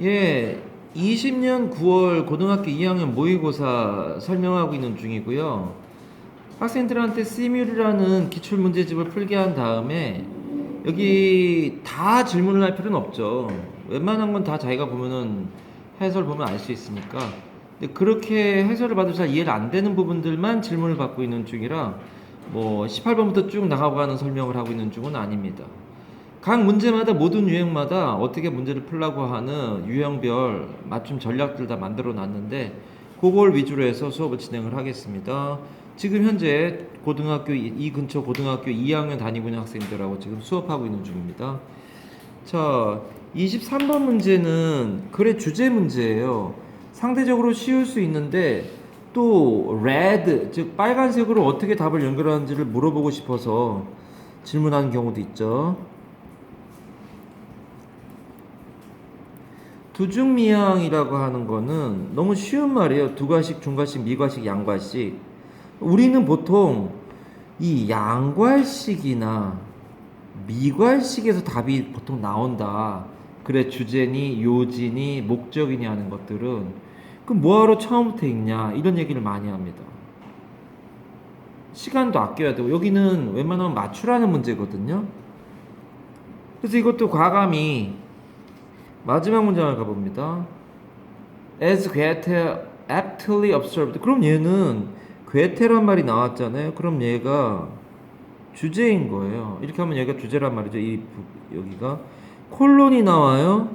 예, 20년 9월 고등학교 2학년 모의고사 설명하고 있는 중이고요. 학생들한테 시뮬이라는 기출문제집을 풀게 한 다음에 여기 다 질문을 할 필요는 없죠. 웬만한 건 다 자기가 보면은 해설 보면 알 수 있으니까. 근데 그렇게 해설을 봐도 잘 이해가 안 되는 부분들만 질문을 받고 있는 중이라 뭐 18번부터 쭉 나가고 설명을 하고 있는 중은 아닙니다. 각 문제마다 모든 유형마다 어떻게 문제를 풀라고 하는 유형별 맞춤 전략들 다 만들어 놨는데 그걸 위주로 해서 수업을 진행을 하겠습니다. 지금 현재 고등학교 이 근처 고등학교 2학년 다니고 있는 학생들하고 지금 수업하고 있는 중입니다. 자, 23번 문제는 글의 주제 문제예요. 상대적으로 쉬울 수 있는데 또 red 즉 빨간색으로 어떻게 답을 연결하는지를 물어보고 싶어서 질문하는 경우도 있죠. 두중미양이라고 하는 거는 너무 쉬운 말이에요. 두괄식, 중괄식, 미괄식, 양괄식. 우리는 보통 이 양괄식이나 미괄식에서 답이 보통 나온다. 그래, 주제니, 요지니, 목적이니 하는 것들은 그럼 뭐하러 처음부터 읽냐 이런 얘기를 많이 합니다. 시간도 아껴야 되고 여기는 웬만하면 맞추라는 문제거든요. 그래서 이것도 과감히 마지막 문장을 가봅니다. As Goethe aptly observed. 그럼 얘는 괴테란 말이 나왔잖아요. 그럼 얘가 주제인 거예요. 이렇게 하면 얘가 주제란 말이죠. 여기가 콜론이 나와요.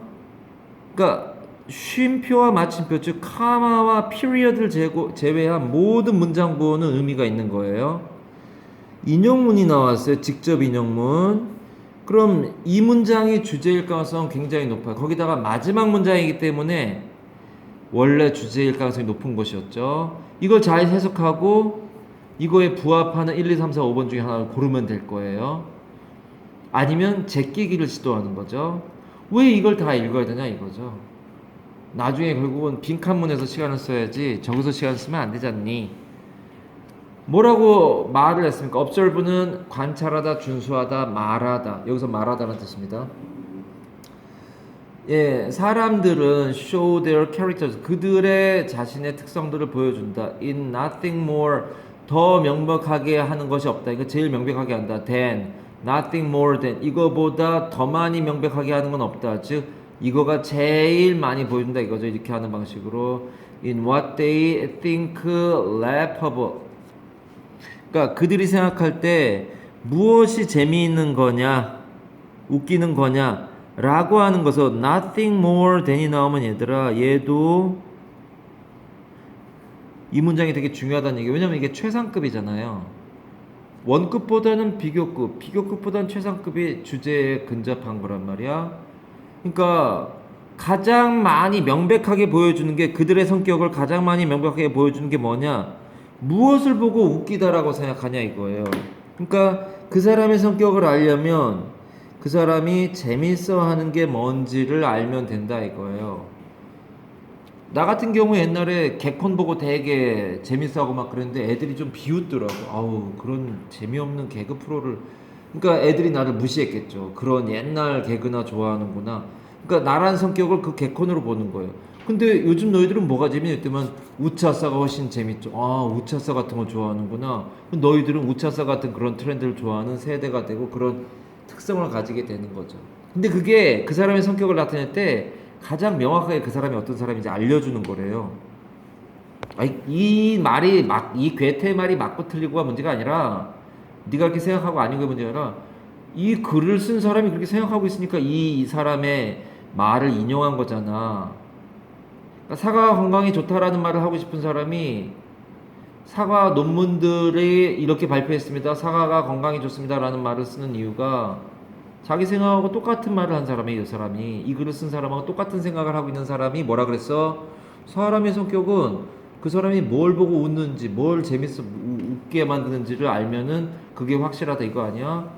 그러니까 쉼표와 마침표 즉 카마와 피리어드를 제외한 모든 문장 부호는 의미가 있는 거예요. 인용문이 나왔어요. 직접 인용문. 그럼 이 문장이 주제일 가능성은 굉장히 높아요. 거기다가 마지막 문장이기 때문에 원래 주제일 가능성이 높은 것이었죠. 이걸 잘 해석하고 이거에 부합하는 1, 2, 3, 4, 5번 중에 하나를 고르면 될 거예요. 아니면 제끼기를 시도하는 거죠. 왜 이걸 다 읽어야 되냐 이거죠. 나중에 결국은 빈칸문에서 시간을 써야지 저기서 시간을 쓰면 안 되잖니. 뭐라고 말을 했습니까? observe는 관찰하다, 준수하다, 말하다. 여기서 말하다는 뜻입니다. 예, 사람들은 show their characters. 그들의 자신의 특성들을 보여준다. in nothing more. 더 명백하게 하는 것이 없다. 이거 제일 명백하게 한다. than. nothing more than. 이거보다 더 많이 명백하게 하는 건 없다. 즉, 이거가 제일 많이 보여준다. 이거죠. 이렇게 하는 방식으로. in what they think laughable. 그러니까 그들이 생각할 때 무엇이 재미있는 거냐, 웃기는 거냐 라고 하는 것은 nothing more than이 나오면 얘들아 얘도 이 문장이 되게 중요하다는 얘기예요. 왜냐면 이게 최상급이잖아요. 원급보다는 비교급, 비교급보다는 최상급이 주제에 근접한 거란 말이야. 그러니까 가장 많이 명백하게 보여주는 게 그들의 성격을 가장 많이 명백하게 보여주는 게 뭐냐? 무엇을 보고 웃기다라고 생각하냐 이거예요. 그러니까 그 사람의 성격을 알려면 그 사람이 재밌어 하는 게 뭔지를 알면 된다 이거예요. 나 같은 경우에 옛날에 개콘 보고 되게 재밌어하고 막 그랬는데 애들이 좀 비웃더라고. 아우 그런 재미없는 개그 프로를. 그러니까 애들이 나를 무시했겠죠. 그런 옛날 개그나 좋아하는구나. 그러니까 나란 성격을 그 개콘으로 보는 거예요. 근데 요즘 너희들은 뭐가 재미있더만 우차사가 훨씬 재밌죠. 아 우차사 같은 거 좋아하는구나. 너희들은 우차사 같은 그런 트렌드를 좋아하는 세대가 되고 그런 특성을 가지게 되는 거죠. 근데 그게 그 사람의 성격을 나타낼 때 가장 명확하게 그 사람이 어떤 사람인지 알려주는 거래요. 이 말이 이 괴테의 말이 맞고 틀리고가 문제가 아니라 네가 그렇게 생각하고 아닌 게 문제가 아니라 이 글을 쓴 사람이 그렇게 생각하고 있으니까 이 사람의 말을 인용한 거잖아. 그러니까 사과가 건강에 좋다라는 말을 하고 싶은 사람이 사과 논문들이 이렇게 발표했습니다. 사과가 건강에 좋습니다라는 말을 쓰는 이유가 자기 생각하고 똑같은 말을 한 사람이 이 사람이 이 글을 쓴 사람하고 똑같은 생각을 하고 있는 사람이 뭐라 그랬어? 사람의 성격은 그 사람이 뭘 보고 웃는지 뭘 재밌어 웃게 만드는지를 알면은 그게 확실하다 이거 아니야?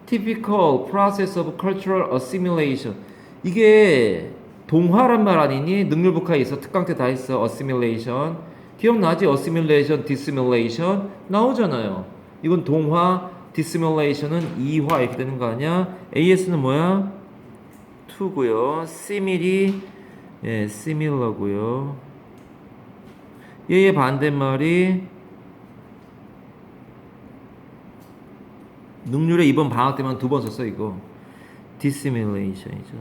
Typical process of cultural assimilation. 이게 동화란 말 아니니? 능률북하에 있어. 특강 때 다 있어. assimilation. 기억나지? assimilation, dissimilation 나오잖아요. 이건 동화, dissimulation은 이화 이렇게 되는 거 아니야? AS는 뭐야? 2고요. simil이 예, similar고요. 얘의 반대말이 능률에 이번 방학 때만 2번 썼어 이거. dissimulation이죠.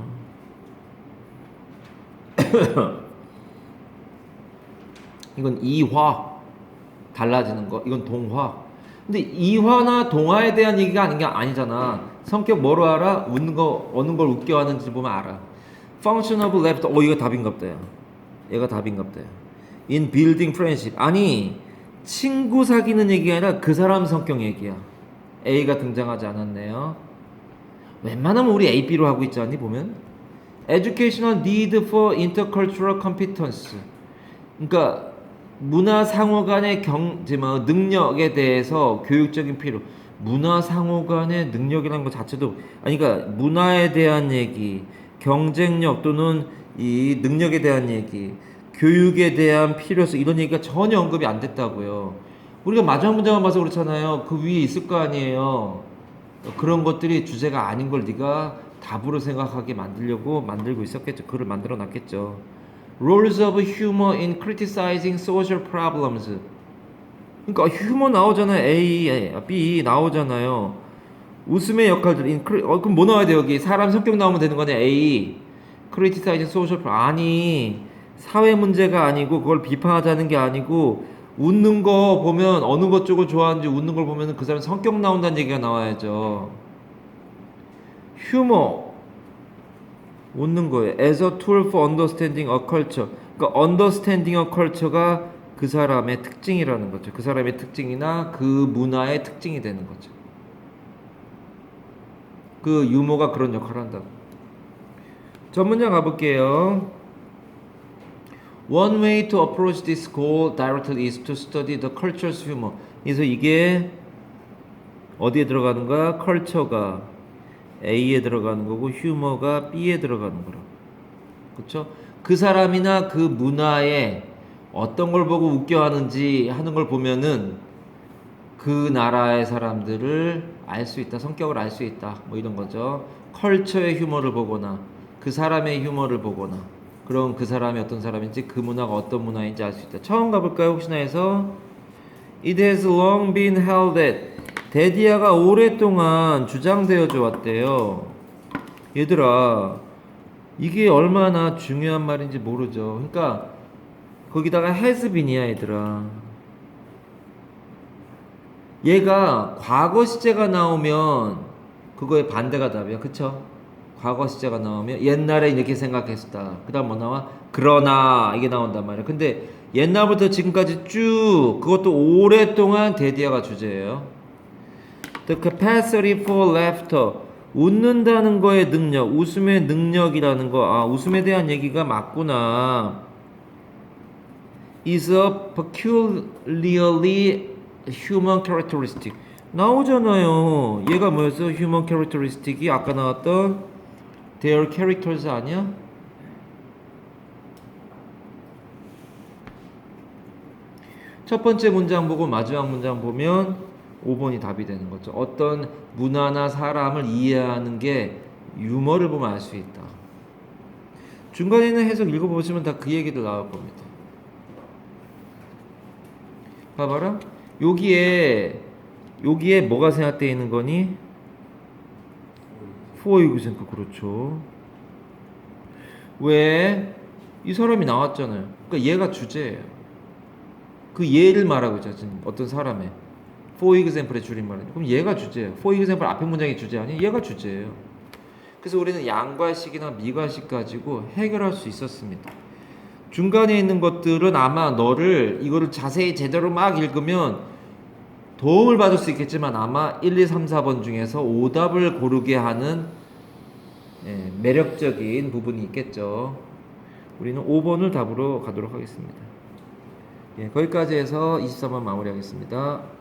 이건 이화, 달라지는 거. 이건 동화. 근데 이화나 동화에 대한 얘기가 아닌 게 아니잖아. 성격 뭐로 알아? 웃는 거 어느 걸 웃겨 하는지 보면 알아. function of laughter. 이거 답인갑다. 얘가 답인갑다. in building friendship. 아니 친구 사귀는 얘기가 아니라 그 사람 성격 얘기야. A가 등장하지 않았네요. 웬만하면 우리 A, B로 하고 있지 않니 보면? Educational need for intercultural competence. 그러니까 문화 상호 간의 능력에 대해서 교육적인 필요. 문화 상호 간의 능력이라는 것 자체도 아니 그러니까 문화에 대한 얘기, 경쟁력 또는 이 능력에 대한 얘기, 교육에 대한 필요성 이런 얘기가 전혀 언급이 안 됐다고요. 우리가 마지막 문장만 봐서 그렇잖아요. 그 위에 있을 거 아니에요. 그런 것들이 주제가 아닌 걸 네가 답으로 생각하게 만들려고 만들고 있었겠죠. 글을 만들어 놨겠죠. Roles of humor in criticizing social problems. 그러니까 휴머 나오잖아요. A, B 나오잖아요. 웃음의 역할들. 그럼 뭐 나와야 돼 여기? 사람 성격 나오면 되는 거네. A. criticizing social problem. 아니 사회 문제가 아니고 그걸 비판하자는 게 아니고 웃는 거 보면 어느 것 쪽을 좋아하는지 웃는 걸 보면 그 사람 성격 나온다는 얘기가 나와야죠. 휴머 웃는 거예요. As a tool for understanding a culture. 그러니까 understanding a culture가 그 사람의 특징이라는 거죠. 그 사람의 특징이나 그 문화의 특징이 되는 거죠. 그 유머가 그런 역할을 한다고. 전문장 가볼게요. One way to approach this goal directly is to study the culture's humor. 그래서 이게 어디에 들어가는 거야? 컬처가 A에 들어가는 거고 휴머가 B에 들어가는 거라고. 그렇죠? 그 사람이나 그 문화에 어떤 걸 보고 웃겨하는지 하는 걸 보면은 그 나라의 사람들을 알 수 있다. 성격을 알 수 있다. 뭐 이런 거죠. 컬처의 휴머를 보거나 그 사람의 휴머를 보거나 그럼 그 사람이 어떤 사람인지 그 문화가 어떤 문화인지 알 수 있다. 처음 가볼까요? 혹시나 해서 It has long been held that 데디아가 오랫동안 주장되어져 왔대요. 얘들아 이게 얼마나 중요한 말인지 모르죠. 그러니까 거기다가 has been이야 얘들아. 얘가 과거 시제가 나오면 그거의 반대가 답이야. 그쵸? 과거 시제가 나오면 옛날에 이렇게 생각했었다. 그 다음 뭐 나와? 그러나 이게 나온단 말이야. 근데 옛날부터 지금까지 쭉 그것도 오랫동안 데디아가 주제예요. The capacity for laughter. 웃는다는 거의 능력, 웃음의 능력이라는 거. 아, 웃음에 대한 얘기가 맞구나. is a peculiarly human characteristic. 나오잖아요. 얘가 뭐였어? human characteristic이 아까 나왔던 their characters 아니야? 첫 번째 문장 보고 마지막 문장 보면 5번이 답이 되는 거죠. 어떤 문화나 사람을 이해하는 게 유머를 보면 알 수 있다. 중간에 있는 해석 읽어보시면 다 그 얘기도 나올 겁니다. 봐봐라. 여기에 뭐가 생각되어 있는 거니? for example. 그렇죠. 왜? 이 사람이 나왔잖아요. 그러니까 얘가 주제예요. 그 얘를 말하고 있잖아. 어떤 사람의 for example의 줄임말은. 그럼 얘가 주제예요. for example 앞에 문장이 주제 아니에요? 얘가 주제예요. 그래서 우리는 양과식이나 미과식 가지고 해결할 수 있었습니다. 중간에 있는 것들은 아마 너를 이거를 자세히 제대로 막 읽으면 도움을 받을 수 있겠지만 아마 1, 2, 3, 4번 중에서 오답을 고르게 하는 매력적인 부분이 있겠죠. 우리는 5번을 답으로 가도록 하겠습니다. 거기까지 해서 23번 마무리하겠습니다.